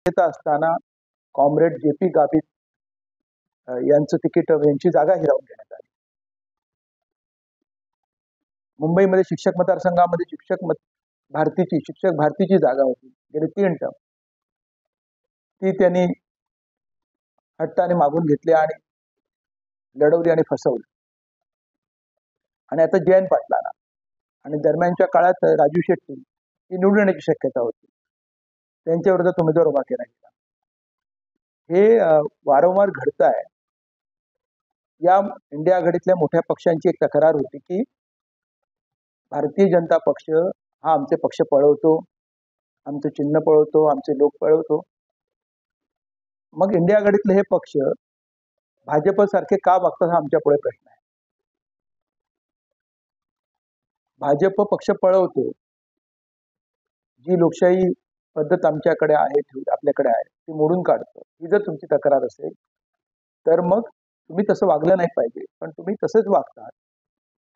शक्यता असताना comrade JP Gavit यांचं तिकीट यांची जागा हिरावून घेण्यात आली. मुंबईमध्ये शिक्षक मतदारसंघामध्ये शिक्षक भारतीची जागा होती गेले 3 टर्म. ती त्यांनी हट्टाने मागून घेतली आणि लढवली आणि फसवली. आणि आता जयंत पाटलांना आणि दरम्यानच्या काळात राजू शेट्टी ही निवडून येण्याची शक्यता होती. त्यांच्या विरोधात उमेदवार उभा केला गेला. हे वारंवार घडत आहे. या इंडिया आघाडीतल्या मोठ्या पक्षांची एक तक्रार होती की भारतीय जनता पक्ष हा आमचे पक्ष पळवतो, आमचं चिन्ह पळवतो, आमचे लोक पळवतो. मग इंडिया आघाडीतले हे पक्ष भाजप सारखे का वागतात हा आमच्या पुढे प्रश्न आहे. भाजप पक्ष पळवतो, जी लोकशाही पद्धत आमच्याकडे आहे, आपल्याकडे आहे, ती मोडून काढतो. ही जर तुमची तक्रार असेल तर मग तुम्ही तसं वागलं नाही पाहिजे, पण तुम्ही तसंच वागतात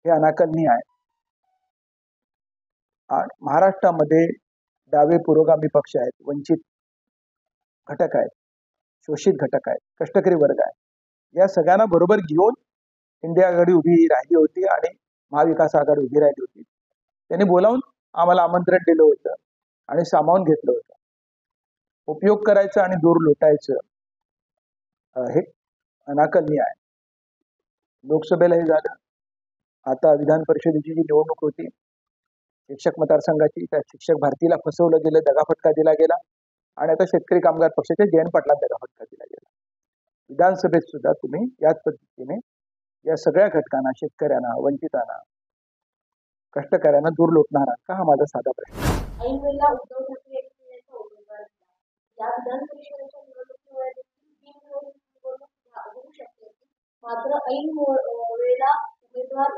हे अनाकलनीय आहे. महाराष्ट्रामध्ये डावे पुरोगामी पक्ष आहेत, वंचित घटक आहेत, शोषित घटक आहेत, कष्टकरी वर्ग आहे. या सगळ्यांना बरोबर घेऊन इंडिया आघाडी उभी राहिली होती आणि महाविकास आघाडी उभी राहिली होती. त्यांनी बोलावून आम्हाला आमंत्रण दिलं होतं आणि सामावून घेतलं होतं. उपयोग करायचं आणि दूर लोटायचं हे अनाकलनीय आहे. लोकसभेला हे झालं. आता विधान परिषदेची जी निवडणूक होती शिक्षक मतदारसंघाची, त्या शिक्षक भारतीला फसवलं गेलं, दगाफटका दिला गेला आणि आता शेतकरी कामगार पक्षाच्या जयंत पाटलांना दगाफटका दिला गेला. विधानसभेत सुद्धा तुम्ही याच पद्धतीने या सगळ्या घटकांना, शेतकऱ्यांना, वंचितांना, कष्टकऱ्यांना दूर लोटणार आहात का, हा माझा साधा प्रश्न. मात्र ऐन वेळेला उमेदवार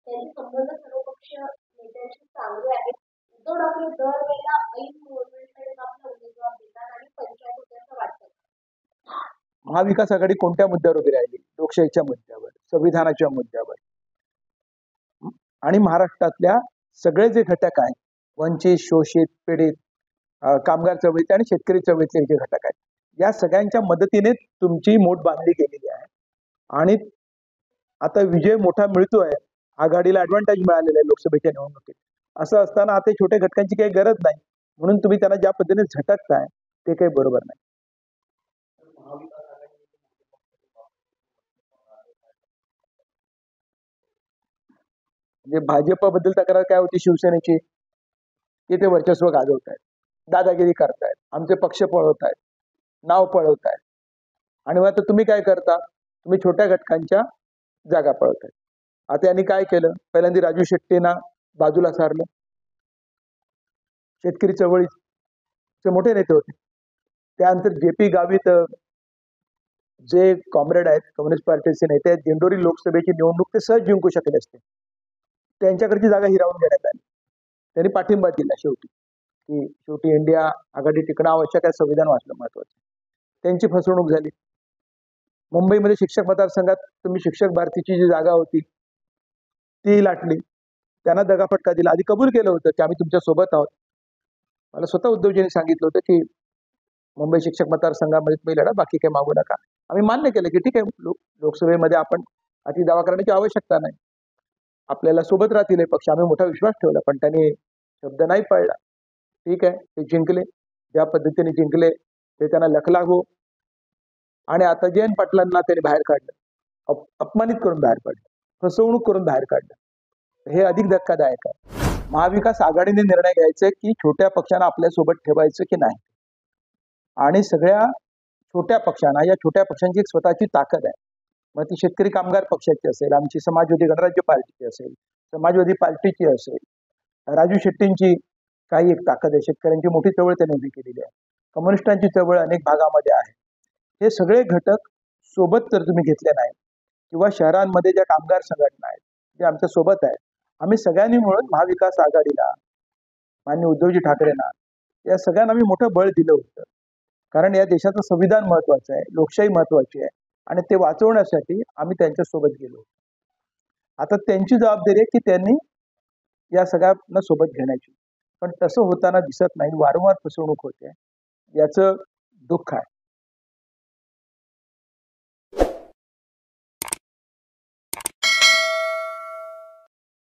त्यांचे संबंध सर्वपक्ष नेत्यांशी चांगले आहेत. उद्धव ठाकरे दरवेळेला ऐन वेळेकडे आपला उमेदवार देतात आणि पंचायत होत्याचं वाटतं. महाविकास आघाडी कोणत्या मुद्द्यावर उभी राहिली? लोकशाहीच्या मुद्द्यावर, संविधानाच्या मुद्द्यावर. आणि महाराष्ट्रातल्या सगळे जे घटक आहेत, वंचित, शोषित, पीडित, कामगार चळवळीतले आणि शेतकरी चळवळीतले जे घटक आहेत, या सगळ्यांच्या मदतीने तुमची मोठ बांधली गेलेली आहे. आणि आता विजय मोठा मिळतोय, आघाडीला ऍडव्हान्टेज मिळालेला आहे लोकसभेच्या निवडणुकीत. असं असताना आता छोट्या घटकांची काही गरज नाही, म्हणून तुम्ही त्यांना ज्या पद्धतीने झटकताय ते काही बरोबर नाही. म्हणजे भाजपबद्दल तक्रार काय होती शिवसेनेची, की ते वर्चस्व गाजवत आहेत, दादागिरी करतायत, आमचे पक्ष पळवतायत, नाव पळवतायत. आणि मग आता तुम्ही काय करता? तुम्ही छोट्या घटकांच्या जागा पळवतायत. आता यांनी काय केलं? पहिल्यांदा राजू शेट्टींना बाजूला सारलं. शेतकरी चळवळीचे मोठे नेते होते. त्यानंतर JP गावित जे कॉम्रेड आहेत, कम्युनिस्ट पार्टीचे नेते आहेत, दिंडोरी लोकसभेची निवडणूक ते सहज जिंकू शकले असते. त्यांच्याकडची जागा हिरावून घेण्यात आली. त्यांनी पाठिंबा दिला शेवटी इंडिया आघाडी टिकणं आवश्यक आहे, संविधान वाचणं महत्वाचं. त्यांची फसवणूक झाली. मुंबईमध्ये शिक्षक मतदारसंघात तुम्ही शिक्षक भारतीची जी जागा होती ती लाटली, त्यांना दगाफटका दिला. आधी कबूल केलं होतं की आम्ही तुमच्या सोबत आहोत. मला स्वतः उद्धवजींनी सांगितलं होतं की मुंबई शिक्षक मतदारसंघामध्ये तुम्ही लढा, बाकी काही मागू नका. आम्ही मान्य केलं की ठीक आहे, लोकसभेमध्ये आपण अति दावा करण्याची आवश्यकता नाही, आपल्याला सोबत राहतील हे पक्ष. आम्ही मोठा विश्वास ठेवला, पण त्यांनी शब्द नाही पाळला. ठीक आहे, ते जिंकले, ज्या पद्धतीने जिंकले ते त्यांना लखलागो. आणि आता जयंत पाटलांना त्यांनी बाहेर काढलं, अपमानित करून बाहेर काढलं, फसवणूक करून बाहेर काढलं. हे अधिक धक्कादायक आहे. महाविकास आघाडीने निर्णय घ्यायचा की छोट्या पक्षांना आपल्यासोबत ठेवायचं की नाही. आणि सगळ्या छोट्या पक्षांना, या छोट्या पक्षांची एक स्वतःची ताकद आहे. मग ती शेतकरी कामगार पक्षाची असेल, आमची समाजवादी गणराज्य पार्टीची असेल, समाजवादी पार्टीची असेल, राजू शेट्टींची काही एक ताकद आहे. शेतकऱ्यांची मोठी चळवळ त्यांनी उभी केलेली आहे. कम्युनिस्टांची चळवळ अनेक भागामध्ये आहे. हे सगळे घटक सोबत जर तुम्ही घेतले नाही, किंवा शहरांमध्ये ज्या कामगार संघटना आहेत जे आमच्या सोबत आहेत, आम्ही सगळ्यांनी मिळून महाविकास आघाडीला, माननीय उद्धवजी ठाकरेंना, या सगळ्यांना आम्ही मोठं बळ दिलं होतं. कारण या देशाचं संविधान महत्वाचं आहे, लोकशाही महत्वाची आहे, आणि ते वाचवण्यासाठी आम्ही त्यांच्या सोबत गेलो. आता त्यांची जबाबदारी आहे की त्यांनी या सगळ्यांना सोबत घेण्याची. पण तसं होताना दिसत नाही. वारंवार फसवणूक होते. याचं दुःख आहे.